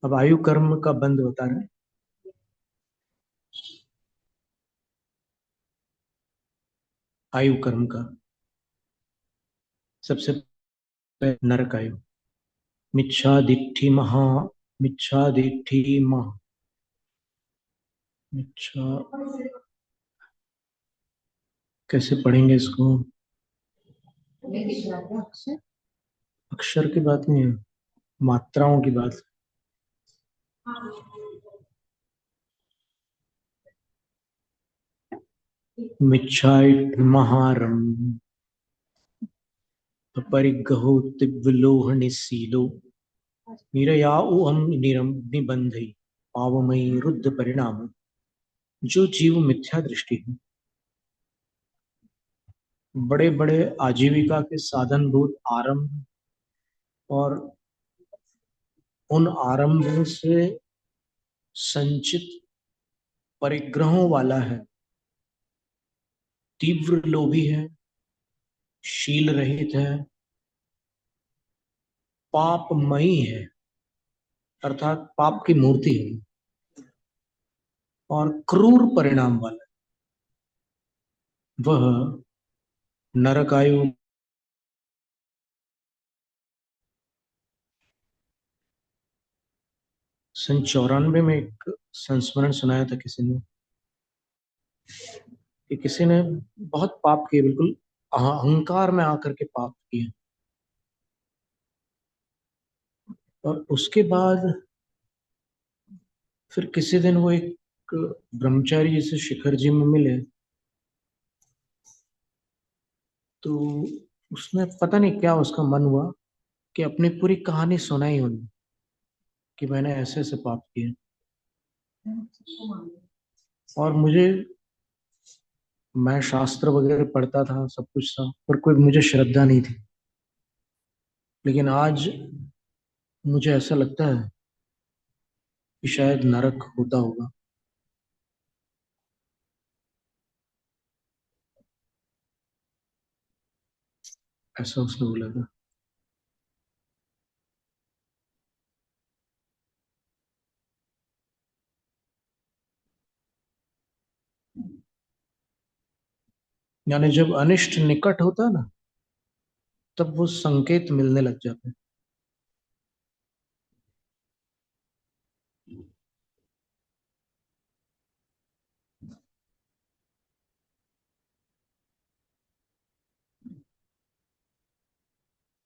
अब आयु कर्म का बंद होता है। आयु कर्म का सबसे पहले नरक आयु। मिच्छादिठि महा, मिच्छादिठि महा, मिच्छा, कैसे पढ़ेंगे इसको? अक्षर की बात नहीं है, मात्राओं की बात। मिच्छाइठ महारम, परिग्रहो तिव्लोह निसीलो, निरयाउ हम निबंधई, पावमयी रुद्ध परिणाम। जो जीव मिथ्या दृष्टि है, बड़े बड़े आजीविका के साधनभूत आरंभ और उन आरंभों से संचित परिग्रहों वाला है, तीव्र लोभी है, शील रहित है, पापमयी है अर्थात पाप की मूर्ति है, और क्रूर परिणाम वाला वह नरकायु। सन 94 में एक संस्मरण सुनाया था किसी ने, कि किसी ने बहुत पाप किए, बिल्कुल अहंकार में आकर के पाप किए, और उसके बाद फिर किसी दिन वो एक ब्रह्मचारी जैसे शिखर जी में मिले, तो उसने पता नहीं क्या उसका मन हुआ कि अपनी पूरी कहानी सुनाई उन्हें, कि मैंने ऐसे ऐसे पाप किए। और मैं शास्त्र वगैरह पढ़ता था, सब कुछ था, पर कोई मुझे श्रद्धा नहीं थी। लेकिन आज मुझे ऐसा लगता है कि शायद नरक होता होगा। ऐसा उसने बोला था। यानी जब अनिष्ट निकट होता है ना, तब वो संकेत मिलने लग जाते हैं।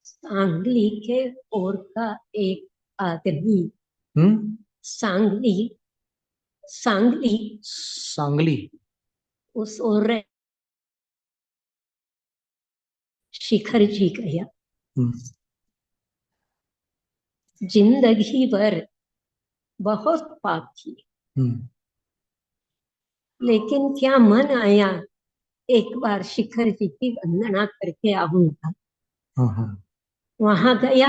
सांगली के ओर का एक आदमी, सांगली सांगली सांगली उस ओर शिखर जी गया। जिंदगी भर बहुत पाप किए, लेकिन क्या मन आया एक बार शिखर जी की वंदना करके आऊंगा। वहां गया,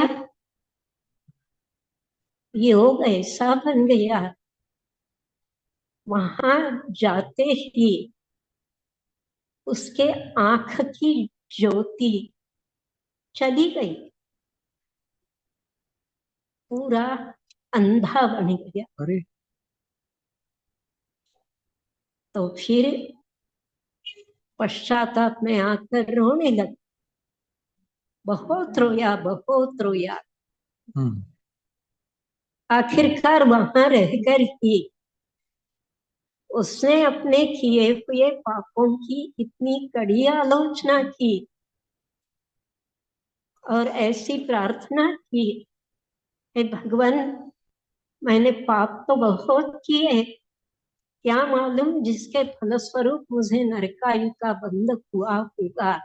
योग ऐसा बन गया, वहां जाते ही उसके आंख की ज्योति चली गई, पूरा अंधा बन गया। अरे तो फिर पश्चाताप में आकर रोने लगा, बहुत रोया, बहुत रोया। आखिरकार वहां रहकर ही उसने अपने किए हुए पापों की इतनी कड़ी आलोचना की और ऐसी प्रार्थना की, हे भगवान, मैंने पाप तो बहुत किए, क्या मालूम जिसके फलस्वरूप मुझे नरकायु का बंध हुआ होगा,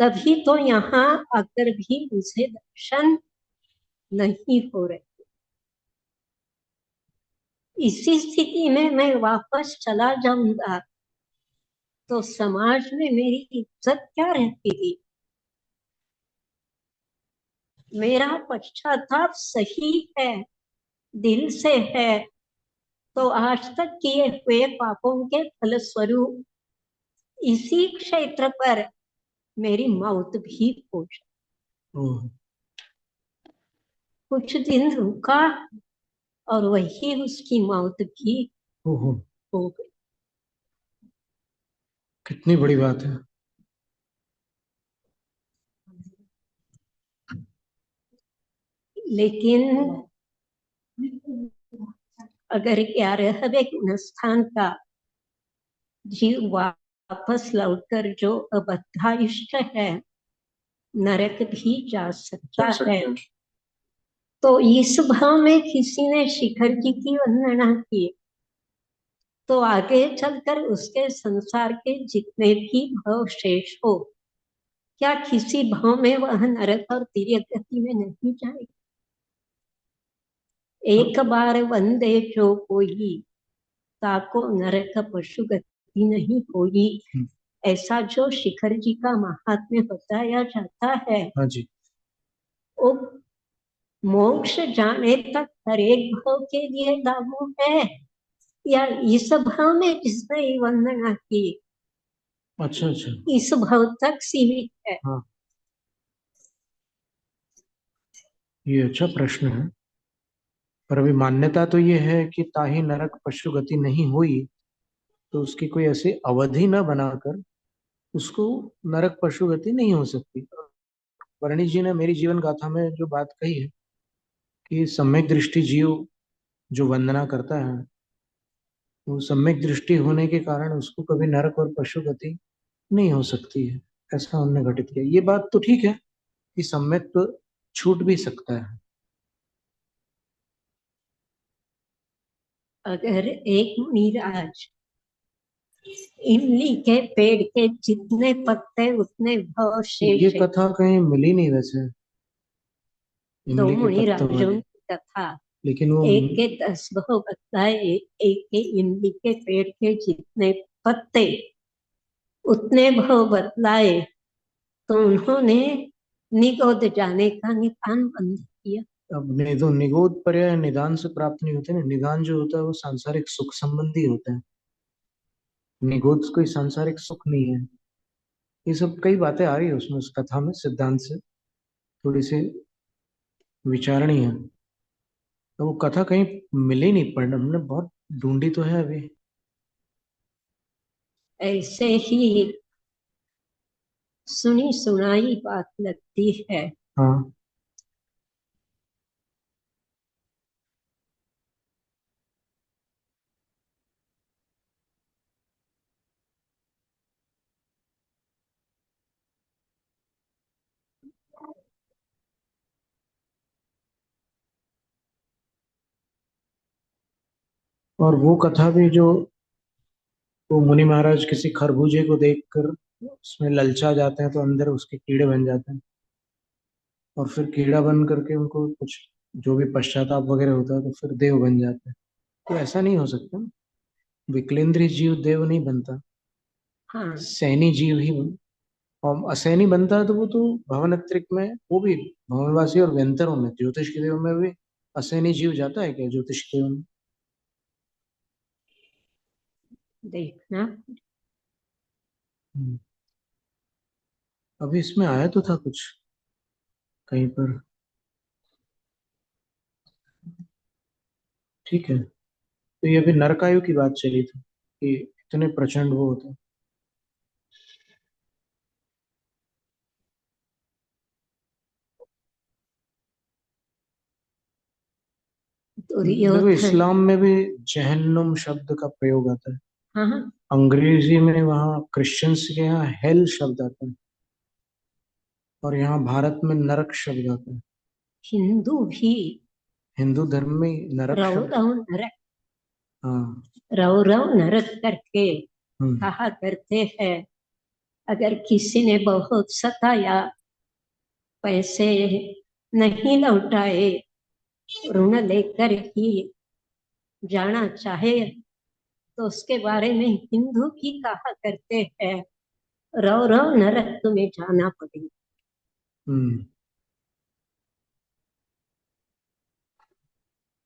तभी तो यहाँ आकर भी मुझे दर्शन नहीं हो रहे। इसी स्थिति में मैं वापस चला जाऊंगा तो समाज में मेरी इज्जत क्या रहती थी। मेरा पश्चाताप सही है, दिल से है, तो आज तक किए हुए पापों के फलस्वरूप इसी क्षेत्र पर मेरी मौत भी हो जाए। कुछ दिन रुका और वही उसकी मौत भी ओहो, हो गई। कितनी बड़ी बात है। लेकिन अगर 11वें गुणस्थान का जीव वापस लौटकर जो अबद्धाइष्ट है नरक भी जा सकता है, तो इस भाव में किसी ने शिखर जी की वंदना की तो आगे चलकर उसके संसार के जितने भी भाव शेष हो, क्या किसी भाव में वह नरक और तिर्यक गति में नहीं जाएगा? एक बार वंदे जो कोई, ताको नरक पशु गति नहीं होई, ऐसा जो शिखर जी का महात्म्य बताया जाता है। हाँ जी। वो मोक्ष जाने तक हर एक भाव के लिए लागू है या इस भाव में जिसने ये वंदना की अच्छा अच्छा, इस भाव तक सीमित है? हाँ, ये अच्छा प्रश्न है। पर अभी मान्यता तो ये है कि ताहि नरक पशु गति नहीं हुई, तो उसकी कोई ऐसी अवधि न बनाकर उसको नरक पशु गति नहीं हो सकती। वर्णी जी ने मेरी जीवन गाथा में जो बात कही है कि सम्यक दृष्टि जीव जो वंदना करता है, वो सम्यक दृष्टि होने के कारण उसको कभी नरक और पशु गति नहीं हो सकती है, ऐसा हमने घटित किया। ये बात तो ठीक है कि सम्यक तो छूट भी सकता है। अगर एक मुनिराज इमली के पेड़ के जितने पत्ते उतने भाव ये शेष है, कथा कहीं मिली नहीं वैसे, दो इमली के पत्तों मुनिराजों वाली, की कथा, लेकिन वो एक के 10 भाव बताए, एक के इमली के पेड़ के जितने पत्ते उतने भाव बतलाए, तो उन्होंने निगोद जाने का निदान बंद किया। अब निगोद पर्याय निदान से प्राप्त नहीं होते ना। निदान जो होता है वो सांसारिक सुख संबंधी होता है, निगोद कोई सांसारिक सुख नहीं है। ये सब कई बातें आ रही है उसमें, उस कथा में सिद्धांत से थोड़ी सी विचारणी है। तो वो कथा कहीं मिली नहीं, पढ़ने हमने बहुत ढूंढी तो है अभी। ऐसे ही सुनी सुनाई बात लगती है। हाँ, और वो कथा भी जो वो मुनि महाराज किसी खरबूजे को देखकर उसमें ललचा जाते हैं तो अंदर उसके कीड़े बन जाते हैं, और फिर कीड़ा बन करके उनको कुछ जो भी पश्चाताप वगैरह होता है तो फिर देव बन जाते हैं। तो ऐसा नहीं हो सकता, विकलेंद्री जीव देव नहीं बनता, हाँ, सैनी जीव ही और असैनी बनता है। तो वो तो भवनत्रिक में, वो भी भवनवासी और व्यंतरों में, ज्योतिष के देव में भी असैनी जीव जाता है क्या ज्योतिष के देव में? देखना। हम्म, अभी इसमें आया तो था कुछ कहीं पर। ठीक है, तो ये अभी नरकायु की बात चली थी कि इतने प्रचंड वो होते हैं। देखो दुर्योधन। इस्लाम में भी जहन्नुम शब्द का प्रयोग आता है, हाँ हाँ, अंग्रेजी में वहाँ क्रिश्चियंस के यहाँ हेल शब्द आता है, और यहाँ भारत में नरक शब्द आता है। हिंदू भी हिंदू धर्म में नरक रव शब्द, रव नरक, हाँ। रव रव नरक करके हम्म कहा करते हैं। अगर किसी ने बहुत सताया, पैसे नहीं लौटाए, ऋण लेकर ही जाना चाहे, तो उसके बारे में हिंदू भी कहा करते हैं, रव रव नरक तुम्हें जाना पड़ेगा। हम्म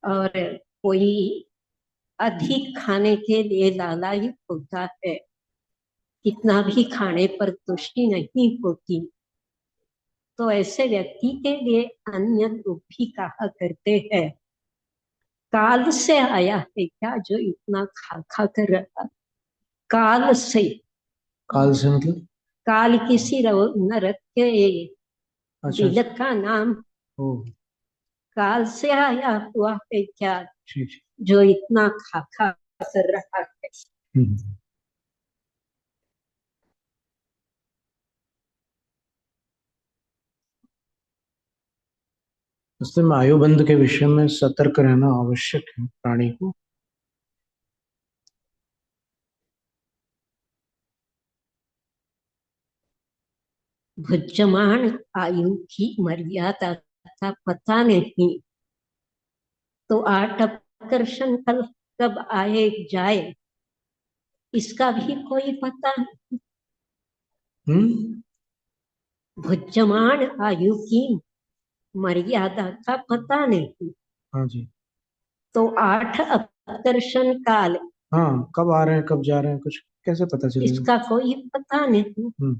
और कोई अधिक खाने के लिए लालायित होता है, कितना भी खाने पर तुष्टि नहीं होती, तो ऐसे व्यक्ति के लिए अन्य रूप भी कहा करते हैं। काल से आया है क्या जो इतना खा खा कर रहा? काल से। काल से मतलब? काल किसी नरक के अच्छा अच्छा। बिलक का नाम। ओ। काल से आया हुआ है क्या ठीक ठीक। जो इतना खा खा कर रहा है? हम्म। इसलिए में आयुबंध के विषय में सतर्क रहना आवश्यक है प्राणी को। भुज्यमान आयु की मर्यादा का पता नहीं, तो आठ आकर्षण कल कब आए जाए इसका भी कोई पता नहीं। हम्म। भुज्यमान आयु की मर्यादा का पता नहीं, हाँ जी। तो आठ आकर्षण काल हाँ, कब आ रहे हैं कब जा रहे हैं कुछ कैसे पता चलेगा? इसका कोई पता नहीं। हम्म।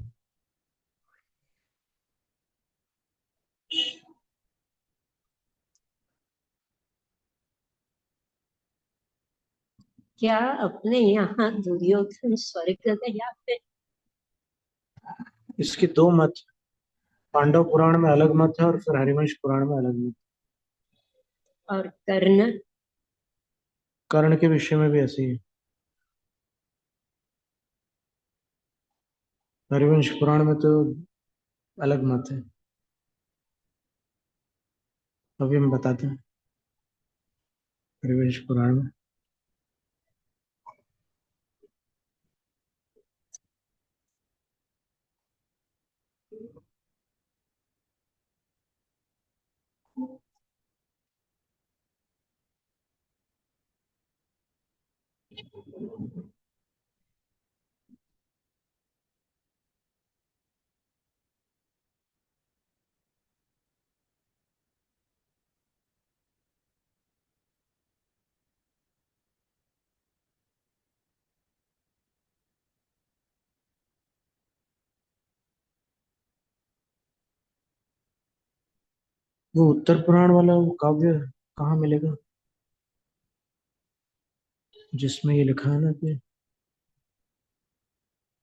क्या अपने यहाँ दुर्योधन स्वर्ग गया है? इसके दो मत। पांडव पुराण में अलग मत है और फिर हरिवंश पुराण में अलग मत। और कर्ण? कर्ण के विषय में भी ऐसे ही है। हरिवंश पुराण में तो अलग मत है। अभी हम बताते हैं हरिवंश पुराण में। वो उत्तर पुराण वाला वो काव्य कहाँ मिलेगा जिसमें ये लिखा है ना कि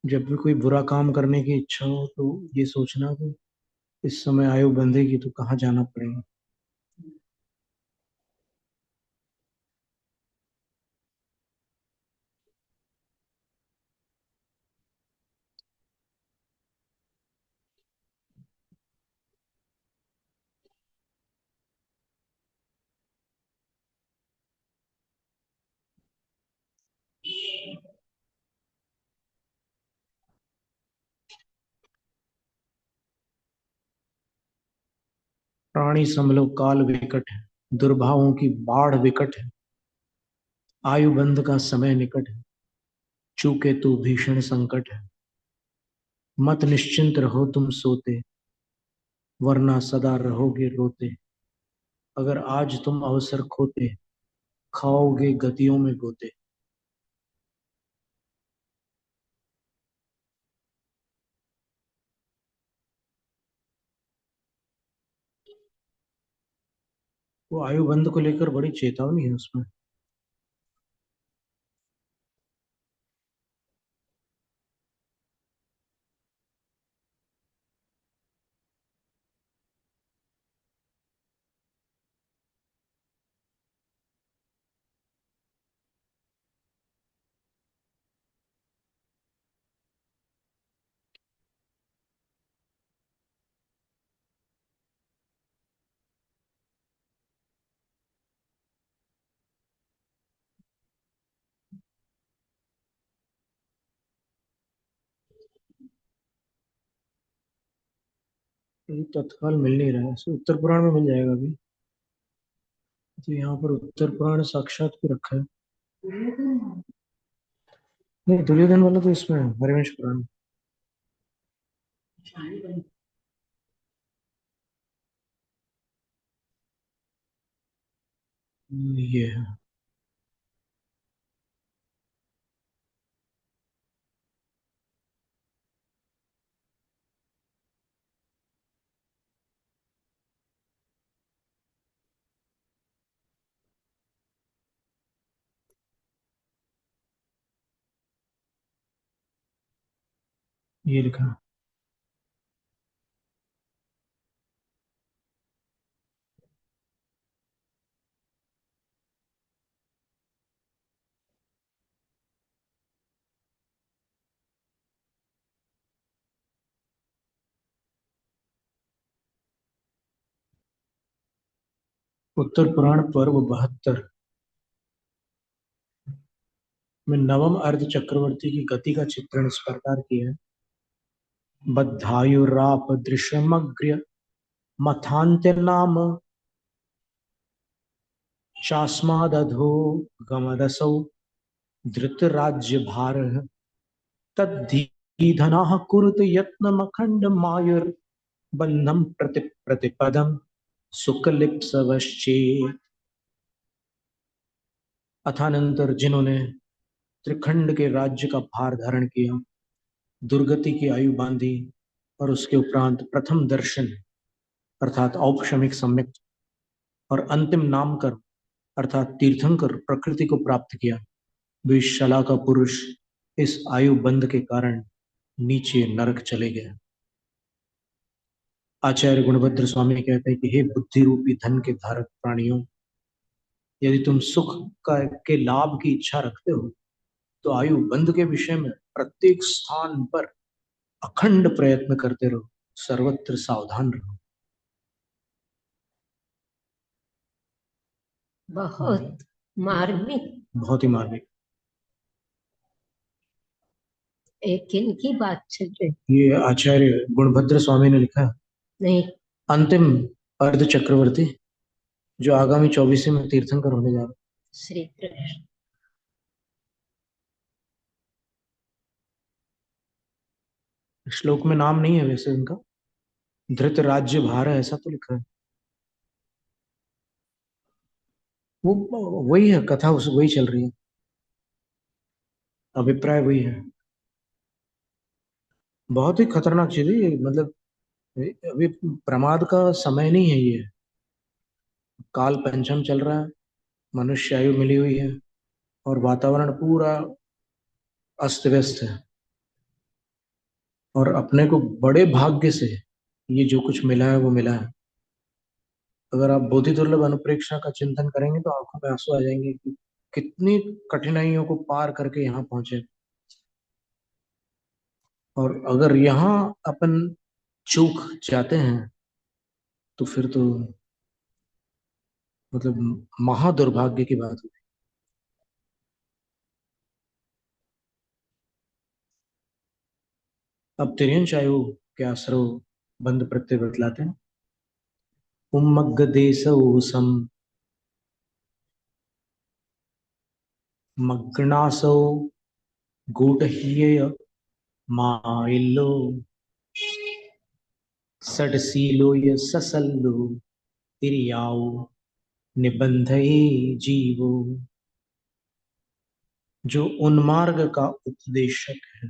जब भी कोई बुरा काम करने की इच्छा हो तो ये सोचना कि इस समय आयु बंधेगी तो कहाँ जाना पड़ेगा। प्राणी समलो काल विकट है, दुर्भावों की बाढ़ विकट है, आयु बंध का समय निकट है, चूके तू भीषण संकट है। मत निश्चिंत रहो तुम सोते, वरना सदा रहोगे रोते। अगर आज तुम अवसर खोते, खाओगे गतियों में गोते। वो आयु बंध को लेकर बड़ी चेतावनी है उसमें। ये तत्काल मिल नहीं रहा है, इसे उत्तर पुराण में मिल जाएगा अभी। तो यहाँ पर उत्तर पुराण साक्षात भी रखा है। नहीं, दुर्योधन वाला तो इसमें है हरिवंश पुराण में। ये है। ये लिखा। उत्तर पुराण पर्व 72 में नवम अर्ध चक्रवर्ती की गति का चित्रण इस प्रकार किया है। बद्धायुराप दृश्यमग्र्य मथान्त्य नाम चास्मादधो गमदसौ धृतराज्य भार तद्धीधनाः कुरुत यत्नमखण्ड मायुर बन्धम प्रतिपदम सुकलिप्सवश्चे। अथानंतर जिन्होंने त्रिखंड के राज्य का भार धारण किया, दुर्गति की आयु बांधी और उसके उपरांत प्रथम दर्शन अर्थात औपशमिक सम्यक और अंतिम नामकर अर्थात तीर्थंकर प्रकृति को प्राप्त किया, वे शला का पुरुष इस आयु बंध के कारण नीचे नरक चले गए। आचार्य गुणभद्र स्वामी कहते हैं कि हे बुद्धि रूपी धन के धारक प्राणियों, यदि तुम सुख का के लाभ की इच्छा रखते हो तो आयु बंध के विषय में प्रत्येक स्थान पर अखंड प्रयत्न करते रहो, सर्वत्र सावधान रहो। बहुत मार्मिक, बहुत ही मार्मिक। एक इनकी बात चल रही। ये आचार्य गुणभद्र स्वामी ने लिखा है। नहीं, अंतिम अर्ध चक्रवर्ती जो आगामी 24 में तीर्थंकर होने जा रहा है। श्री कृष्ण। श्लोक में नाम नहीं है वैसे उनका, धृत राज्य भार है ऐसा तो लिखा है। वो वही है, कथा उस वही चल रही है, अभिप्राय वही है। बहुत ही खतरनाक चीज है ये, मतलब अभी प्रमाद का समय नहीं है ये। काल पंचम चल रहा है, मनुष्य आयु मिली हुई है और वातावरण पूरा अस्त व्यस्त है, और अपने को बड़े भाग्य से ये जो कुछ मिला है वो मिला है। अगर आप बोधि दुर्लभ अनुप्रेक्षा का चिंतन करेंगे तो आंखों में आंसू आ जाएंगे कि कितनी कठिनाइयों को पार करके यहाँ पहुंचे। और अगर यहाँ अपन चूक जाते हैं तो फिर तो मतलब महादुर्भाग्य की बात होती। अब तिर्यंश आयु के आसरो बंद प्रत्यय बतलाते हैं। उम्मग्ग देशौ सम मग्नासौ गूढ़ह्यय माइल्लो षडशीलो य ससल्लो तिर्याओ निबंधये जीवो। जो उन्मार्ग का उपदेशक है,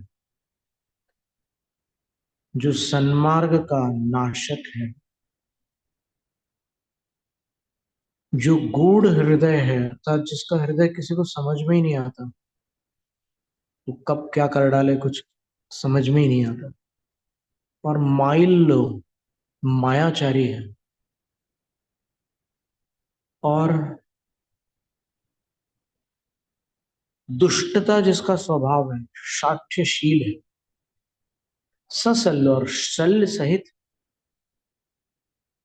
जो सन्मार्ग का नाशक है, जो गूढ़ हृदय है अर्थात जिसका हृदय किसी को समझ में ही नहीं आता, वो कब क्या कर डाले कुछ समझ में ही नहीं आता, और माइल लो मायाचारी है, और दुष्टता जिसका स्वभाव है, शाठ्यशील है, ससल और शल्य सहित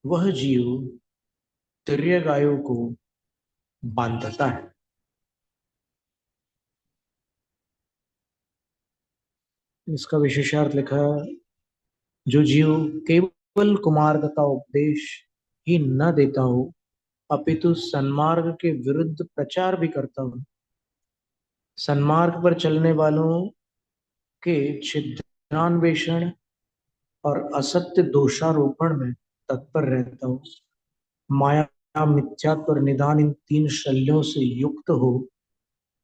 वह जीव तिर्य गायों को बांधता है। इसका विशेषार्थ लिखा है, जो जीव केवल कुमार्ग का उपदेश ही न देता हो अपितु सन्मार्ग के विरुद्ध प्रचार भी करता हो, सन्मार्ग पर चलने वालों के छिद्रान्वेषण और असत्य दोषारोपण में तत्पर रहता हो, माया मिथ्यात्व और निदान इन तीन शल्यों से युक्त हो,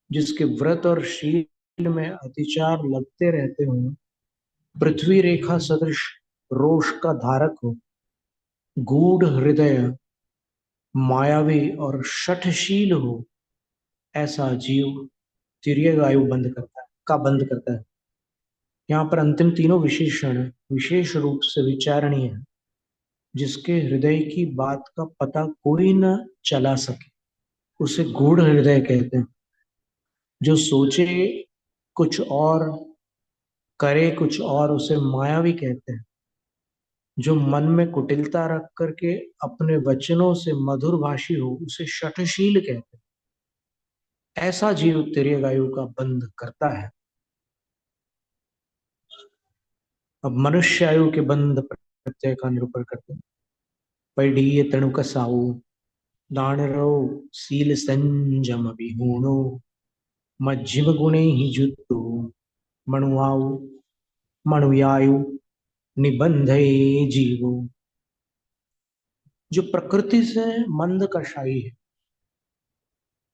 जिसके व्रत और शील में अतिचार लगते रहते हो, पृथ्वी रेखा सदृश रोष का धारक हो, गूढ़ हृदय मायावी और शठशील हो, ऐसा जीव तिर्यक आयु बंद करता है। यहाँ पर अंतिम तीनों विशेषण विशेष रूप से विचारणीय है, जिसके हृदय की बात का पता कोई न चला सके उसे गूढ़ हृदय कहते हैं। जो सोचे कुछ और करे कुछ और उसे मायावी कहते हैं। जो मन में कुटिलता रख करके अपने वचनों से मधुर भाषी हो उसे शठशील कहते हैं। ऐसा जीव दीर्घायु का बंध करता है। अब मनुष्य आयु के बंध प्रत्यय का निरूपण करते हैं। पैडीय तणुक साऊ दानरो सील संजम विहूणो मध्यम गुणे ही जुत्तो मणुआऊ मणुयायु निबंधे जीवो। जो प्रकृति से मंद कषाई है,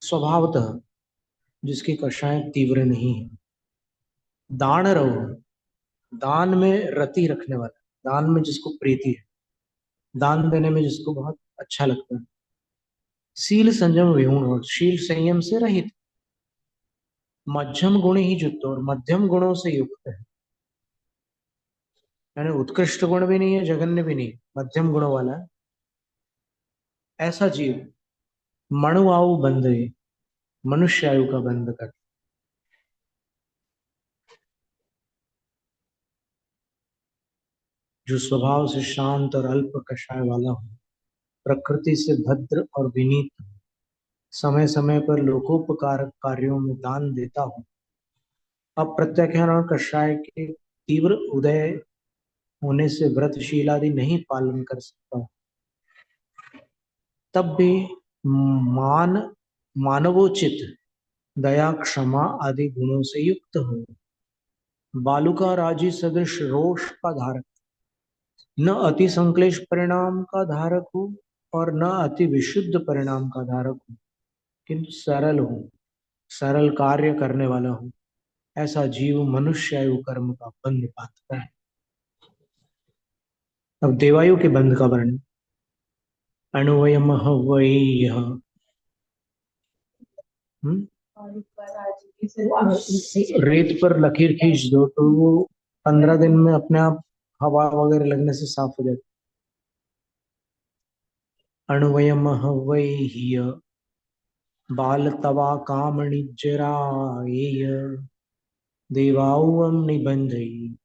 स्वभावतः जिसकी कषाय तीव्र नहीं है। दान रहो, दान में रति रखने वाला, दान में जिसको प्रीति है, दान देने में जिसको बहुत अच्छा लगता है। शील संयम विहूण हो, शील संयम से रहित। मध्यम गुण ही युक्त और मध्यम गुणों से युक्त है, यानी उत्कृष्ट गुण भी नहीं है, जघन्य भी नहीं, मध्यम गुणों वाला है। ऐसा जीव मणुआऊ बंधे, मनुष्य आयु का बंध कर। जो स्वभाव से शांत और अल्प कषाय वाला हो, प्रकृति से भद्र और विनीत, समय समय पर लोकोपकारक कार्यों में दान देता हो, अप्रत्याख्यान और कषाय के तीव्र उदय होने से व्रतशील आदि नहीं पालन कर सकता, तब भी मान मानवोचित दया क्षमा आदि गुणों से युक्त हो, बालुका राजी सदृश रोष का धारक, न अति संक्लेश परिणाम का धारक हो और न अति विशुद्ध परिणाम का धारक हो, किंतु सरल हो, सरल कार्य करने वाला हो, ऐसा जीव मनुष्य आयु कर्म का बंध पाता है। अब देवायु के बंध का वर्णन। अणुवयम वही रेत पर लकीर खींच दो तो वो 15 दिन में अपने आप हवा वगैरह लगने से साफ हो जाती। अणुवयम वही बाल तवा कामणि जराय देवाउम निबंधई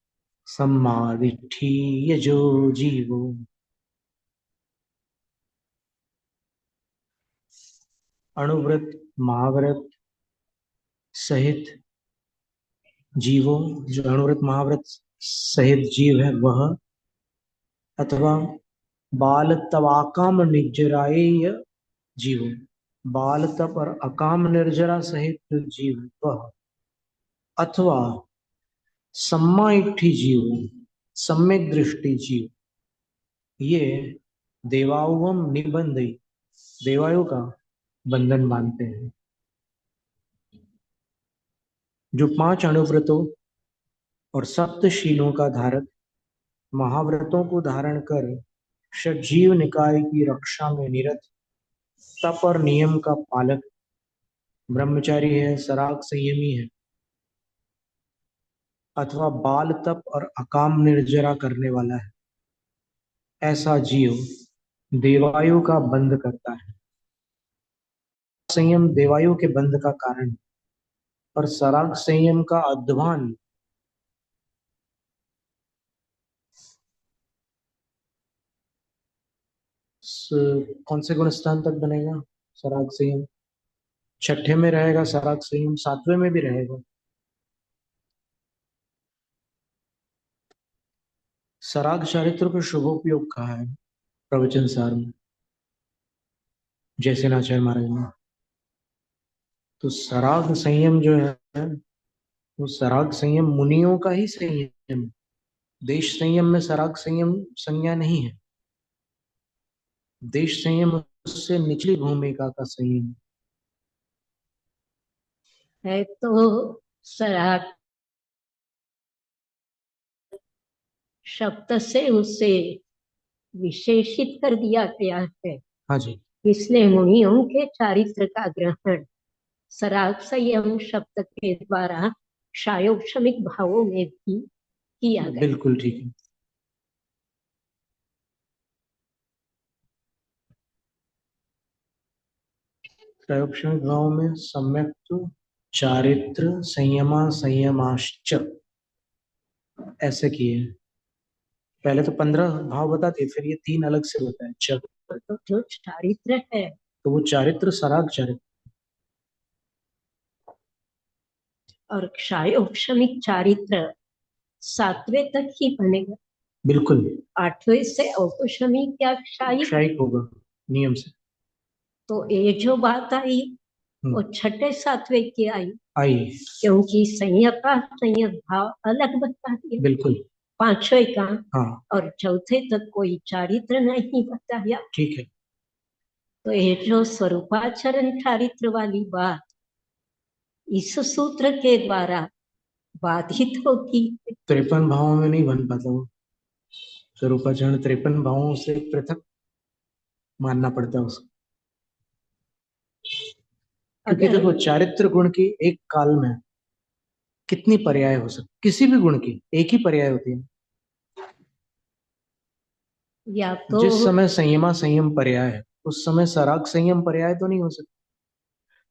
सम्मादिठी यजो जीवो। अणुव्रत महाव्रत सहित जीवों, जो अणुव्रत महाव्रत सहित जीव है वह, अथवा बाल तवाकाम निर्जराय जीव, बाल तप और अकाम निर्जरा सहित जो जीव वह, अथवा सम्मा इट्ठी जीव, सम्यक दृष्टि जीव, ये देवायुवम निबंध, देवायु का बंधन बांधते हैं। जो 5 अणुव्रतों और सप्तशीलों का धारक, महाव्रतों को धारण कर षजीव निकाय की रक्षा में निरत, तप और नियम का पालक, ब्रह्मचारी है, सराग संयमी है, अथवा बाल तप और अकाम निर्जरा करने वाला है, ऐसा जीव देवायु का बंध करता है। संयम देवायु के बंध का कारण और सराग संयम का अध्वान कौन से गुण स्थान तक बनेगा? सराग संयम 6ठे में रहेगा, सराग संयम 7वें में भी रहेगा। सराग चारित्र को शुभोपयोग कहा है प्रवचन सार में, जैसे नाचार्य महाराज ने। तो सराग संयम जो है वो सराग संयम मुनियों का ही संयम, देश संयम में सराग संयम संज्ञा नहीं है। देश संयम उससे निचली भूमिका का संयम है। तो सराग शब्द से उसे विशेषित कर दिया गया है। हाँ जी, इसलिए मुनियों के चारित्र का ग्रहण सराग संयम शब्द के द्वारा शायोक्षमिक भावों में भी किया गया। बिल्कुल ठीक है। त्रयोक्षणिक भाव में सम्यक तो चारित्र संयमा संयमाश्च ऐसे किए। पहले तो 15 भाव बताते, फिर ये 3 अलग से बताए च। तो जो चारित्र है, तो वो चारित्र सराग चारित्र। और क्षायोक्षमिक चारित्र 7वें तक ही बनेगा। बिल्कुल 8वें से औपशमिक या क्षायिक क्षायिक होगा नियम से। तो ये जो बात आई वो 6ठे 7वें की आई, क्योंकि संयक का संयक भाव अलग बता दिया। बिल्कुल 5वें का हाँ और चौथे तक कोई चारित्र नहीं बताया। ठीक है। तो ये जो स्वरूपाचरण चारित्र वाली बात इस सूत्र के द्वारा बाधित होगी। 53 भावों में नहीं बन पाता वो स्वरूपाचरण, 53 भावों से पृथक मानना पड़ता है उसको। क्योंकि देखो चारित्र गुण की एक काल में कितनी पर्याय हो सकती, किसी भी गुण की एक ही पर्याय होती है। या तो जिस समय संयमा संयम पर्याय है उस समय सराग संयम पर्याय तो नहीं हो सकता।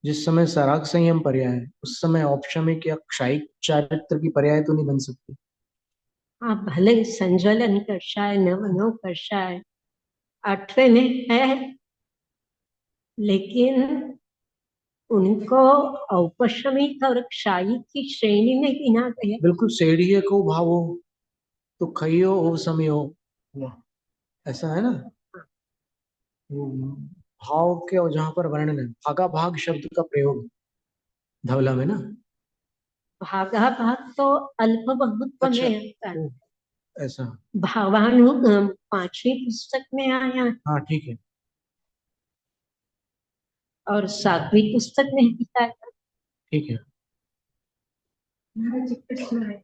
जिस समय सराग संयम पर्याय है उस समय औपशमिक या क्षायिक चारित्र की पर्याय तो नहीं बन सकती। हाँ, भले संज्वलन कषाय नवनो कषाय 8वें में है, लेकिन उनको औपशमिक और क्षायिक की श्रेणी में गिना गया। बिल्कुल सेड़िये को भावो तो खइयो ओ समयो, ऐसा है ना। भाव के जहां पर वर्णन है, भागा भाग शब्द का प्रयोग धवला में ना। भागा भाग तो अल्प बहुत्व अच्छा में आता है। ऐसा भावानुगम 5वीं पुस्तक में आया हाँ ठीक है। और 7वीं पुस्तक में दिखाया। ठीक है महाराज एक प्रश्न है।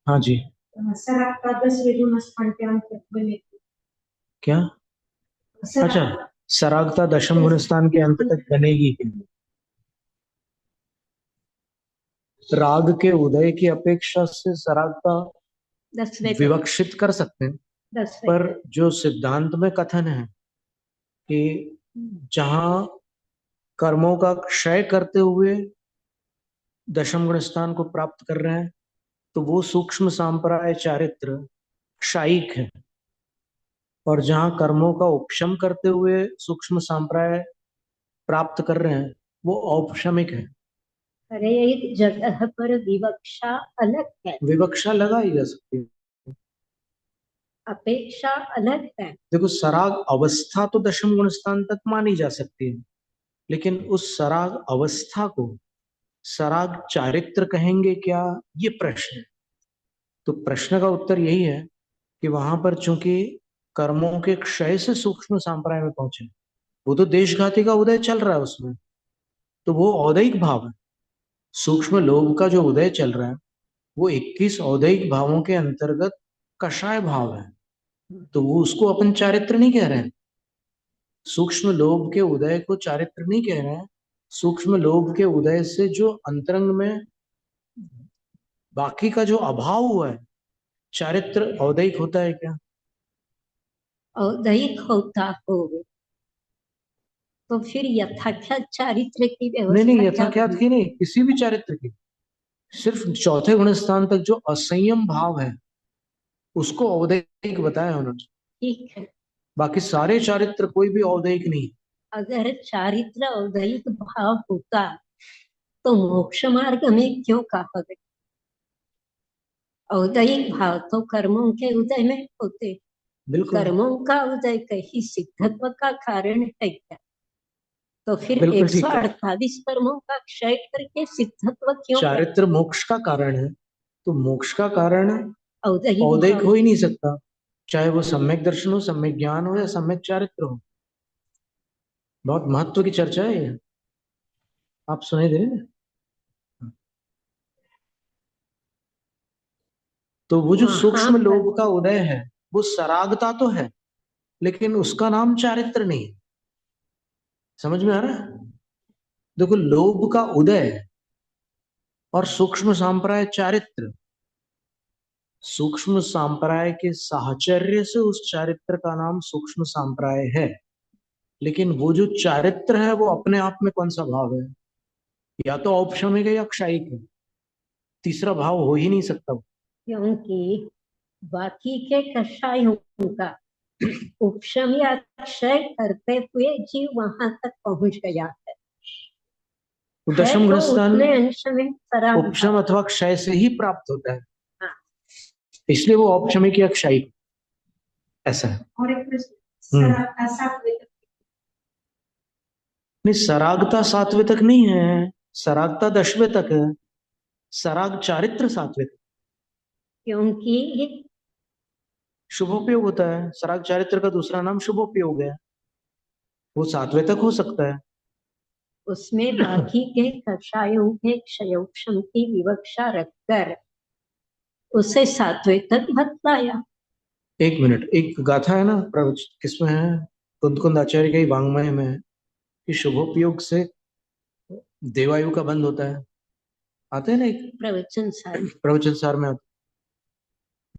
हाँ जी। सर आपका 10वें गुण स्थान पे अंक बने क्या? अच्छा सरागता दशम गुण स्थान के अंत तक बनेगी। राग के उदय की अपेक्षा से सरागता 10वें विवक्षित कर सकते हैं, 10वें पर जो सिद्धांत में कथन है कि जहां कर्मों का क्षय करते हुए दशम गुण स्थान को प्राप्त कर रहे हैं तो वो सूक्ष्म सांप्राय चारित्र क्षायिक है, और जहां कर्मों का उपशम करते हुए सूक्ष्म सांप्राय प्राप्त कर रहे हैं वो औपशमिक है। अरे एक जगह पर विवक्षा अलग है, विवक्षा लगाई जा सकती है। अपेक्षा अलग है। देखो सराग अवस्था तो दशम गुण स्थान तक मानी जा सकती है, लेकिन उस सराग अवस्था को सराग चारित्र कहेंगे क्या, ये प्रश्न है। तो प्रश्न का उत्तर यही है कि वहां पर चूंकि कर्मों के क्षय से सूक्ष्म सांप्राय में पहुंचे, वो तो देशघाती का उदय चल रहा है उसमें, तो वो औदैहिक भाव है। सूक्ष्म लोभ का जो उदय चल रहा है वो 21 औदैहिक भावों के अंतर्गत कषाय भाव है, तो वो उसको अपन चारित्र नहीं कह रहे हैं। सूक्ष्म लोभ के उदय को चारित्र नहीं कह रहे हैं। सूक्ष्म लोभ के उदय से जो अंतरंग में बाकी का जो अभाव हुआ है, चारित्र औदैहिक होता है क्या? औदैहिक होता हो तो फिर यथाख्यात चारित्र की नहीं नहीं व्यवस्था क्या यथाख्यात बनी? की नहीं, किसी भी चारित्र की। सिर्फ चौथे गुण स्थान तक जो असंयम भाव है उसको औदैहिक बताया उन्होंने। ठीक है, बाकी सारे चारित्र कोई भी औदैहिक नहीं। अगर चारित्र औदैहिक भाव होता तो मोक्ष मार्ग में क्यों कहा गया? औदैहिक भाव तो कर्मों के उदय में होते। बिल्कुल कर्मों का उदय कहीं सिद्धत्व का कारण है क्या? तो फिर बिल्कुल ठीक है। 148 कर्मों का क्षय करके सिद्धत्व क्यों कर? चारित्र मोक्ष का कारण है, तो मोक्ष का कारण औदैहिक औदैहिक भाव हो ही नहीं सकता, चाहे वो सम्यक दर्शन हो, सम्यक ज्ञान हो या सम्यक चारित्र हो। बहुत महत्व की चर्चा है ये, आप सुने दे। तो वो जो वहां सूक्ष्म पर लोभ का उदय है वो सरागता तो है, लेकिन उसका नाम चारित्र नहीं है। समझ में आ रहा है? देखो लोभ का उदय और सूक्ष्म सांप्राय चारित्र, सूक्ष्म सांप्राय के साहचर्य से उस चारित्र का नाम सूक्ष्म सांप्राय है, लेकिन वो जो चारित्र है वो अपने आप में कौन सा भाव है? या तो औपशमिक है या क्षयिक है, तीसरा भाव हो ही नहीं सकता। क्योंकि बाकी के कषायों का उपशम या क्षय करते हुए जीव वहां तक पहुंच गया है। तो दशम तो गुणस्थान उतने अंश में सराग उपशम भाव। अथवा क्षय से ही प्राप्त होता है, हाँ। इसलिए वो औपशमिक या क्षयिक ऐसा है। और एक प्रश्न, सराग ऐसा नहीं, सरागता सातवें तक नहीं है, सरागता दशवें तक है, सराग चारित्र सातवें तक। क्योंकि शुभोपयोग होता है, सराग चारित्र का दूसरा नाम शुभोपयोग है, वो सातवें तक हो सकता है। उसमें बाकी के कषायों के क्षयोक्षम की विवक्षा रखकर उसे सात्विक तक बतलाया। एक मिनट, एक गाथा है ना, किसमें है? कुंद कुंद आचार्य के ही वांग्मय में है कि शुभोपयोग से देवायु का बंध होता है। आते हैं ना एक प्रवचन सार प्रवचन सार में आता,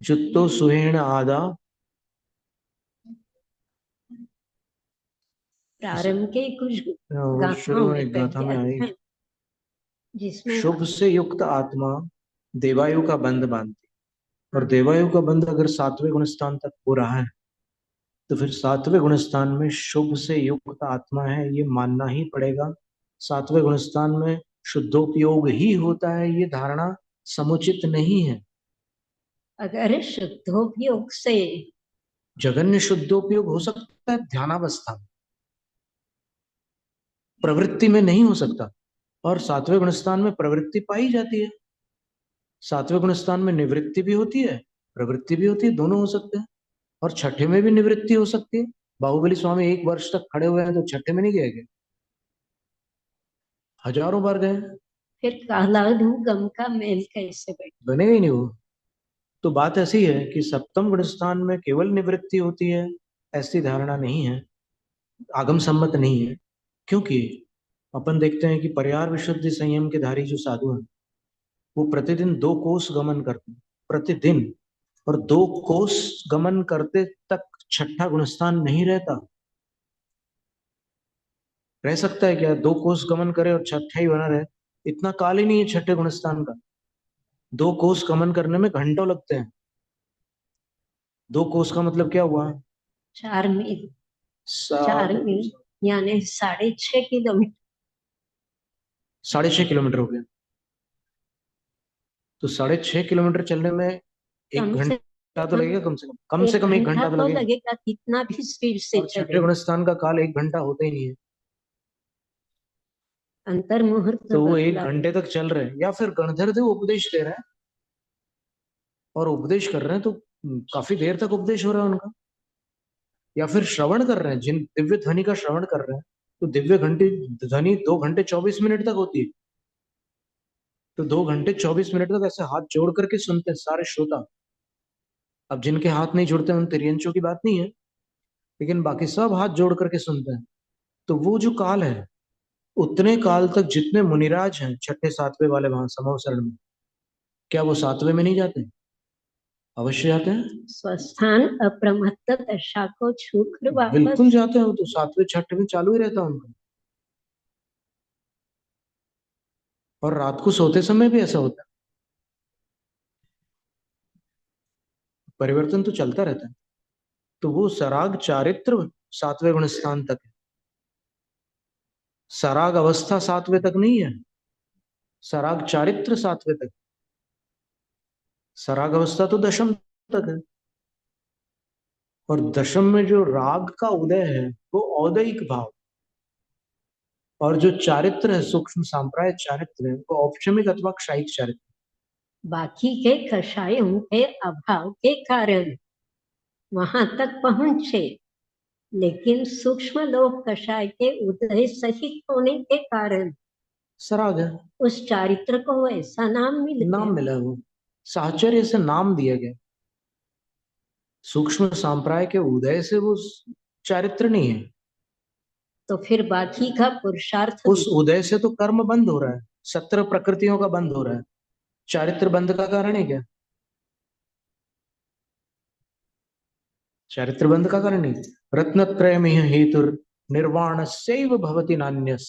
जुत्तो सुहेण आदा, प्रारंभ के कुछ शुरू गाथाओं में में एक गाथा में पद्य आई, हैं जिसमें शुभ से युक्त आत्मा देवायु का बंध बांधती, और देवायु का बंध अगर सातवें गुण स्थान तक हो रहा है तो फिर सातवें गुण स्थान में शुभ से युक्त आत्मा है, ये मानना ही पड़ेगा। सातवें गुण स्थान में शुद्धोपयोग ही होता है, ये धारणा समुचित नहीं है। अगर शुद्धोपयोग से जघन्य शुद्धोपयोग हो सकता है ध्यानावस्था में, प्रवृत्ति में नहीं हो सकता। और सातवें गुण स्थान में प्रवृत्ति पाई जाती है, सातवें गुण स्थान में निवृत्ति भी होती है, प्रवृत्ति भी होती है, दोनों हो सकते हैं। और छठे में भी निवृत्ति हो सकती है। बाहुबली स्वामी 1 वर्ष तक खड़े हुए हैं तो छठे में नहीं गए क्या? हजारों बार गए। फिर कालाधु गम का मेल कैसे बैठे? बनेगा ही नहीं वो। तो बात ऐसी है कि सप्तम गुण स्थान में केवल निवृत्ति होती है, ऐसी धारणा नहीं है, आगम सम्मत नहीं है। क्योंकि अपन देखते हैं कि परिहार विशुद्धि संयम के धारी जो साधु हैं वो प्रतिदिन 2 कोस गमन करते हैं, प्रतिदिन। और 2 कोस गमन करते तक छठा गुणस्थान नहीं रहता। रह सकता है क्या 2 कोस गमन करे और छठा ही बना रहे? इतना काल ही नहीं है छठे गुणस्थान का। 2 कोस गमन करने में घंटों लगते हैं। 2 कोस का मतलब क्या हुआ? 4 मील, सा- 4 मील यानी 6.5 किलोमीटर। 6.5 किलोमीटर हो गया। तो 6.5 किलोमीटर चलने में एक कम से घंटा तो कम लगेगा, कम से एक कम एक घंटा घंटा तो तो लगेगा। लगेगा, कितना भी स्पीड से और छठे चले। गुणस्थान का काल 1 घंटा होता ही नहीं है। अंतर मुहूर्त तो वो एक बदला। घंटे तक चल रहे हैं, या फिर गणधर देव उपदेश दे रहे हैं और उपदेश कर रहे हैं, तो काफी देर तक उपदेश हो रहा है उनका। या फिर श्रवण कर रहे हैं, जिन दिव्य ध्वनि का श्रवण कर रहे हैं, तो दिव्य घंटी ध्वनि 2 घंटे 24 मिनट तक होती है। तो 2 घंटे 24 मिनट तक ऐसे हाथ जोड़ करके सुनते हैं सारे श्रोता। अब जिनके हाथ नहीं जुड़ते उन तिर्यंचों की बात नहीं है, लेकिन बाकी सब हाथ जोड़ करके सुनते हैं। तो वो जो काल है, उतने काल तक जितने मुनिराज हैं छठे सातवें वाले वहां समूह शरण में, क्या वो सातवें में नहीं जाते? अवश्य जाते हैं। स्वस्थान अप्रमत्त दशा को छूकर बिल्कुल वापस। जाते हैं, वो तो सातवें छठे में चालू ही रहता है उनका। और रात को सोते समय भी ऐसा होता है, परिवर्तन तो चलता रहता है। तो वो सराग चारित्र सातवें गुण स्थान तक है, सराग अवस्था सातवें तक नहीं है, सराग चारित्र सातवें तक। सराग अवस्था तो दशम तक है। और दशम में जो राग का उदय है वो औदयिक भाव, और जो चारित्र है सूक्ष्म सांप्राय चारित्र है वो औपशमिक अथवा क्षायिक चारित्र। बाकी के कषायों के अभाव के कारण वहां तक पहुंचे, लेकिन सूक्ष्म लोक कषाय के उदय सहित होने के कारण सराग है, उस चारित्र को ऐसा नाम मिल नाम गया। मिला है वो, साहचर्य से नाम दिया गया। सूक्ष्म सांप्राय के उदय से वो चारित्र नहीं है। तो फिर बाकी का पुरुषार्थ उस उदय से तो कर्म बंद हो रहा है, 17 प्रकृतियों का बंद हो रहा है, चारित्र बंद का कारण है क्या? चारित्र बंध का कारण नहीं। रत्नत्रयमिह हेतु निर्वाणस्यैव भवति नान्यस्।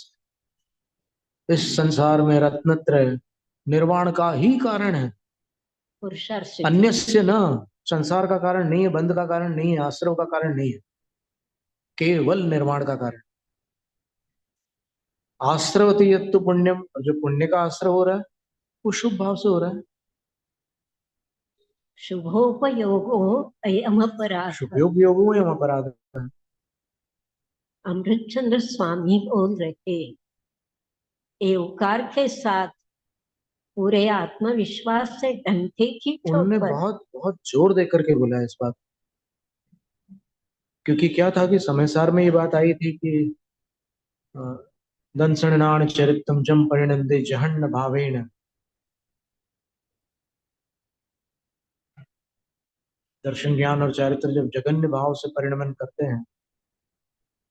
इस संसार में रत्नत्रय निर्वाण का ही कारण है, पुरुषार्थ सिद्ध अन्यस्य न। संसार का कारण नहीं है, बंध का कारण नहीं है, आश्रव का कारण नहीं है, केवल निर्माण का कारण। आश्रवती यत्तु पुण्यम, जो पुण्य का आश्रय हो रहा है वो शुभ भाव से हो रहा है। शुभोपयोगो अयम अपराध। शुभयोग एवं अपराध। अमृतचंद्र स्वामी बोल रहे, एवकार के साथ पूरे आत्मविश्वास से डंके की उन्होंने ठोकर। बहुत बहुत जोर देकर के बोला इस बात, क्योंकि क्या था कि समय सार में ये बात आई थी कि दंसनान चरितम जम परिणंदे जहन्न भावेन। दर्शन ज्ञान और चारित्र जब जगन्य भाव से परिणमन करते हैं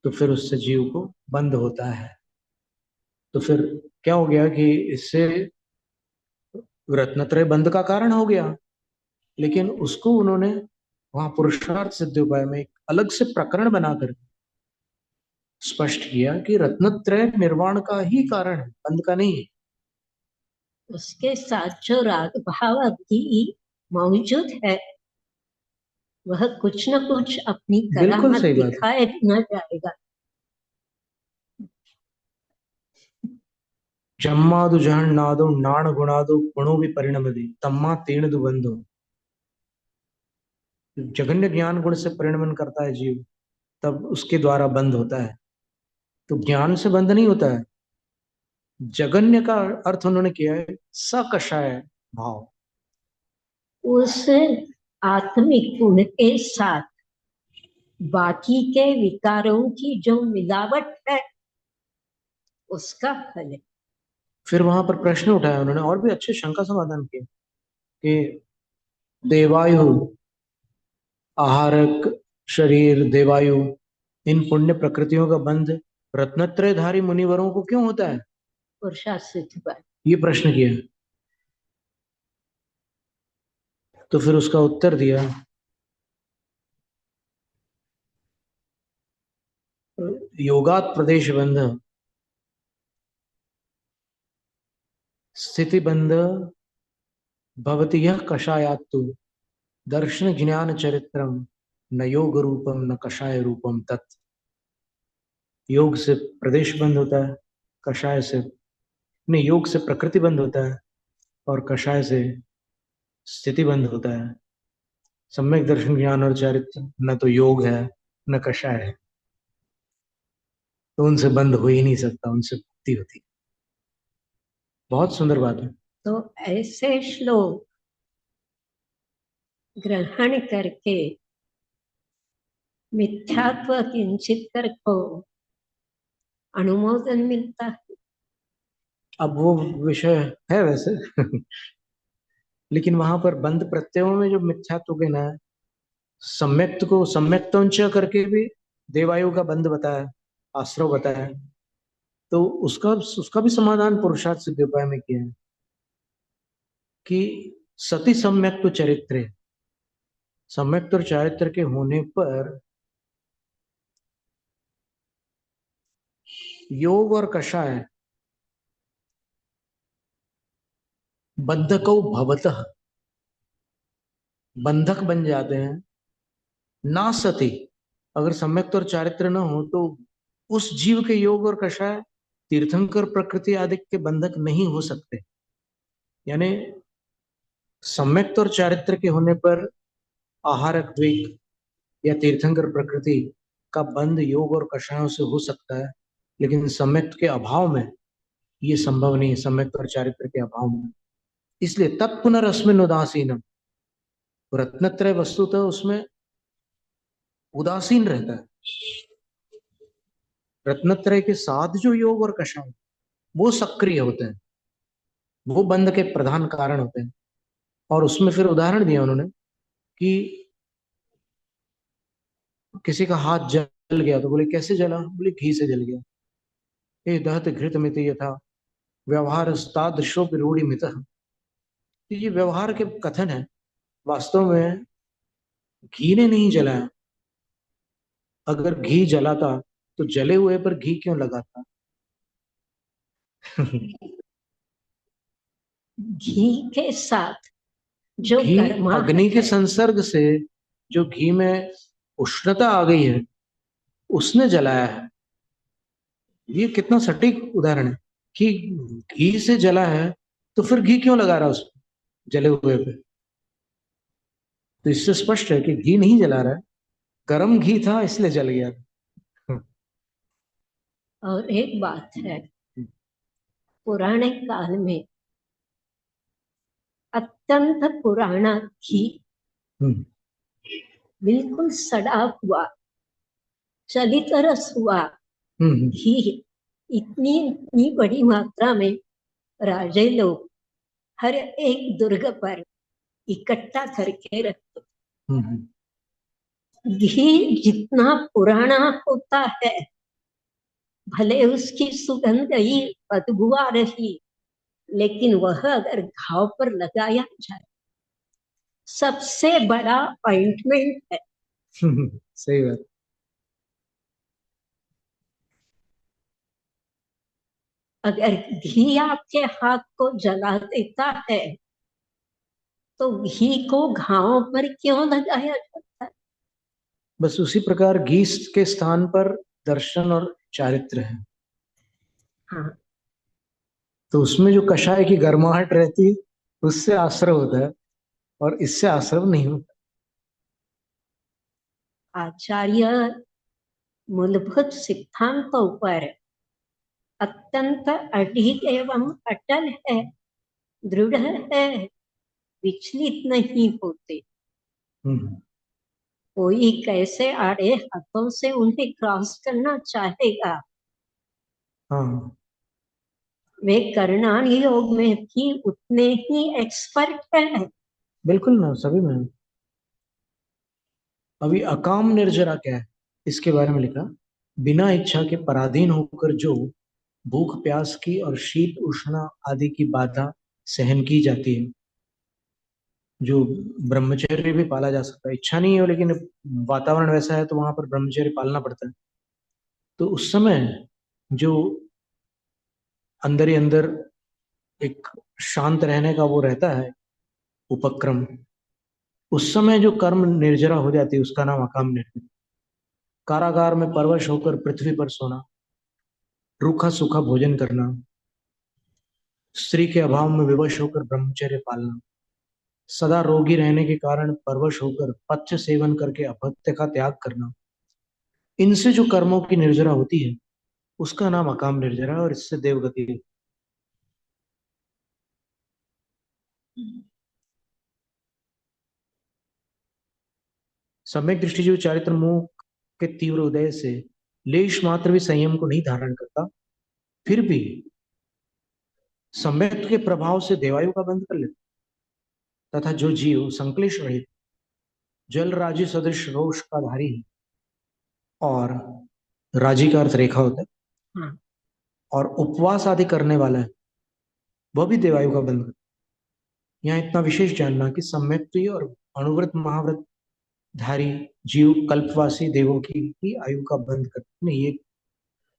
तो फिर उससे जीव को बंध होता है। तो फिर क्या हो गया कि इससे रत्नत्रय बंध का कारण हो गया, लेकिन उसको उन्होंने वहां पुरुषार्थ सिद्ध उपाय में एक अलग से प्रकरण बनाकर स्पष्ट किया कि रत्नत्रय निर्वाण का ही कारण है, बंध का नहीं है। उसके साथ जो राग भाव भी मौजूद है वह कुछ न कुछ अपनी बिल्कुल करामत सही बात है। दिखाए न जाएगा। जम्मादु जहन नादो नाण गुणादो गुणों भी परिणम दे तम्मा तीर्ण दु बंधो। जघन्य ज्ञान गुण से परिणमन करता है जीव, तब उसके द्वारा बंध होता है। तो ज्ञान से बंध नहीं होता है। जगन्य का अर्थ उन्होंने किया है सकषाय भाव। उस आत्मिक गुण के साथ बाकी के विकारों की जो मिलावट है उसका फल है। फिर वहां पर प्रश्न उठाया उन्होंने और भी अच्छे शंका समाधान किए कि देवायु, आहारक शरीर, देवायु, इन पुण्य प्रकृतियों का बंध रत्नत्रयधारी मुनिवरों को क्यों होता है? पुरुषार्थ सिद्ध बात। ये प्रश्न किया। तो फिर उसका उत्तर दिया, योगात प्रदेश बंध स्थिति बंध भवति यह कषायात्तु दर्शन ज्ञान चरित्रम न योग रूपम न कषाय रूपम तत्। योग से प्रदेश बंद होता है, कषाय से नहीं, योग से प्रकृति बंद होता है और कषाय से स्थिति बंद होता है। सम्यक दर्शन ज्ञान और चारित्र न तो योग है न कषाय है, तो उनसे बंद हो ही नहीं सकता, उनसे मुक्ति होती। बहुत सुंदर बात है। तो ऐसे श्लोक ग्रहण करके मिथ्यात्व किंचित कर को अनुमोदन मिलता है। अब वो विषय है वैसे लेकिन वहां पर बंद प्रत्ययों में जो मिथ्यात्व के ना सम्यक्त को सम्यक्तंच करके भी देवायु का बंध बताया, आश्रव बताया, तो उसका उसका भी समाधान पुरुषार्थ सिद्ध उपाय में किया है कि सती सम्यक तो चरित्र, सम्यक्त और चारित्र के होने पर योग और कषाय बंधको भवतः बंधक बन जाते हैं। ना सती, अगर सम्यक्त और चारित्र न हो तो उस जीव के योग और कषाय तीर्थंकर प्रकृति आदि के बंधक नहीं हो सकते। यानी सम्यक्त और चारित्र के होने पर आहारक द्वेक या तीर्थंकर प्रकृति का बंध योग और कषायों से हो सकता है, लेकिन सम्यक्त के अभाव में ये संभव नहीं है, सम्यक्त और चारित्र के अभाव में। इसलिए तत्पुनरस्मिन उदासीनम, रत्नत्रय वस्तुतः उसमें उदासीन रहता है। रत्नत्रय के साथ जो योग और कषाय वो सक्रिय होते हैं, वो बंध के प्रधान कारण होते हैं। और उसमें फिर उदाहरण दिया उन्होंने कि किसी का हाथ जल गया तो बोले कैसे जला? बोले घी से जल गया। ये दहत घृत मित यथा व्यवहार तादृशो रूढ़ी मित। ये व्यवहार के कथन है, वास्तव में घी ने नहीं जलाया, अगर घी जलाता तो जले हुए पर घी क्यों लगाता? घी के साथ जो घी, गर्माहट अग्नि के है, संसर्ग से जो घी में उष्णता आ गई है, उसने जलाया है। ये कितना सटीक उदाहरण है कि घी से जला है, तो फिर घी क्यों लगा रहा उसमें, जले हुए पे? तो इससे स्पष्ट है कि घी नहीं जला रहा है, गर्म घी था इसलिए जल गया। और एक बात है, पुराने काल में अत्यंत पुराना घी, हम्म, बिल्कुल सड़ा हुआ, चलित रस हुआ हम्म, घी इतनी इतनी बड़ी मात्रा में राजे लोग हर एक दुर्ग पर इकट्ठा करके रखते। हम्म, घी जितना पुराना होता है, भले उसकी सुगंध ही बदबू आ रही, लेकिन वह अगर घाव पर लगाया जाए, सबसे बड़ा ऑइंटमेंट है। सही बात। अगर घी आपके हाथ को जला देता है, तो घी को घाव पर क्यों लगाया जाता है? बस उसी प्रकार घी के स्थान पर दर्शन और चारित्र है। हाँ, तो उसमें जो कषाय की गर्माहट रहती है, उससे आश्रव होता है, और इससे आश्रव नहीं होता। आचार्य मूलभूत सिद्धांतों पर अत्यंत अडिग एवं अटल है, दृढ़ है, विचलित नहीं होते। हम्म, कोई कैसे आड़े हाथों से उन्हें क्रॉस करना चाहेगा, हाँ, वे करणान योग में भी उतने ही एक्सपर्ट है। बिल्कुल ना, सभी में। अभी अकाम निर्जरा क्या है, इसके बारे में लिखा, बिना इच्छा के पराधीन होकर जो भूख प्यास की और शीत उष्णा आदि की बाधा सहन की जाती है, जो ब्रह्मचर्य भी पाला जा सकता है, इच्छा नहीं है लेकिन वातावरण वैसा है तो वहां पर ब्रह्मचर्य पालना पड़ता है। तो उस समय जो अंदर ही अंदर एक शांत रहने का वो रहता है उपक्रम, उस समय जो कर्म निर्जरा हो जाती है उसका नाम अकाम निर्जरा। कारागार में परवश होकर पृथ्वी पर सोना, रूखा सूखा भोजन करना, स्त्री के अभाव में विवश होकर ब्रह्मचर्य पालना, सदा रोगी रहने के कारण परवश होकर पथ्य सेवन करके अपत्य का त्याग करना, इनसे जो कर्मों की निर्जरा होती है उसका नाम अकाम निर्जरा है, और इससे देवगति। सम्यक दृष्टि जो चारित्र मोह के तीव्र उदय से लेश मात्र भी संयम को नहीं धारण करता, फिर भी सम्यक के प्रभाव से देवायु का बंध कर लेता, तथा जो जीव संक्लेश रहित जल राजी सदृश रोष का धारी है, और राजी का अर्थ रेखा होता है, हाँ, और उपवास आदि करने वाला है, वह भी देवायु का बंध करता है। यहाँ इतना विशेष जानना कि सम्यक और अनुव्रत महाव्रत धारी जीव कल्पवासी देवों की ही आयु का बंध करते नहीं। ये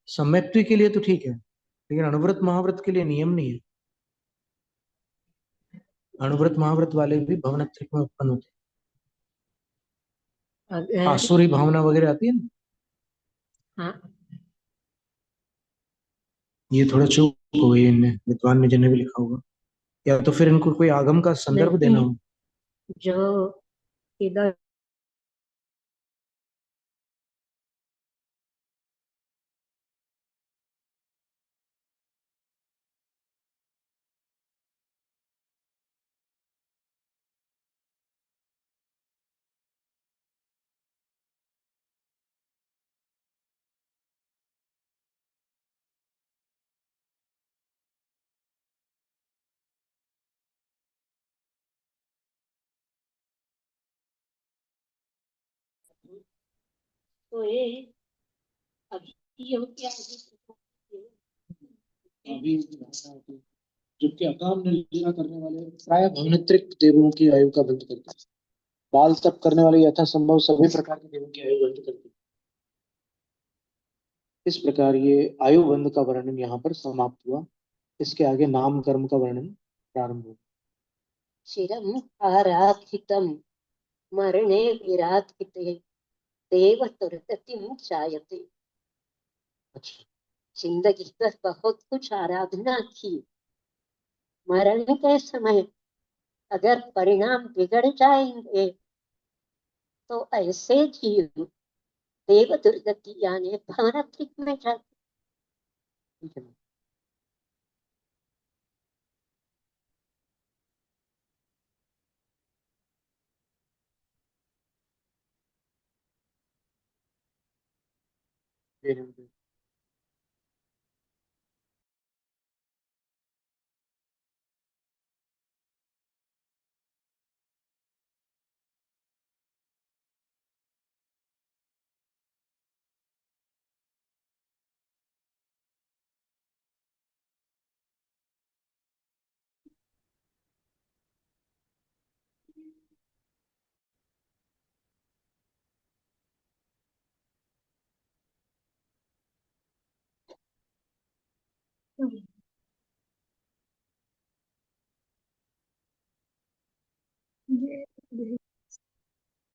सम्यक्ति के लिए तो ठीक है, लेकिन अनुव्रत महाव्रत के लिए नियम नहीं है। अनुव्रत महाव्रत वाले भी भवनत्रिक में उत्पन्न होते हैं, अगर आसुरी भावना वगैरह आती है ना। हाँ, ये थोड़ा चूक हो गई इनमें, विद्वान ने जिन्हें भी लिखा होगा, या तो फिर इनको कोई आगम का संदर्भ देना नहीं, हो। जो इधर तो ये अभी हम क्या अभी जबकि अकाम निर्जरा करने वाले प्राय भवनत्रिक देवों की आयु का बंध करते हैं। बाल तप करने वाले यथासंभव सभी प्रकार के देवों की आयु बंध करते हैं। इस प्रकार ये आयुबंध का वर्णन यहाँ पर समाप्त हुआ। इसके आगे नाम कर्म का वर्णन प्रारंभ हुआ। चिरम आराधितम मरणे विराधिते देव दुर्गतिम चायते। अच्छा। जिंदगी पर बहुत कुछ आराधना की, मरण के समय अगर परिणाम बिगड़ जाएंगे तो ऐसे जीव देव दुर्गति यानी भवनत्रिक में जाते।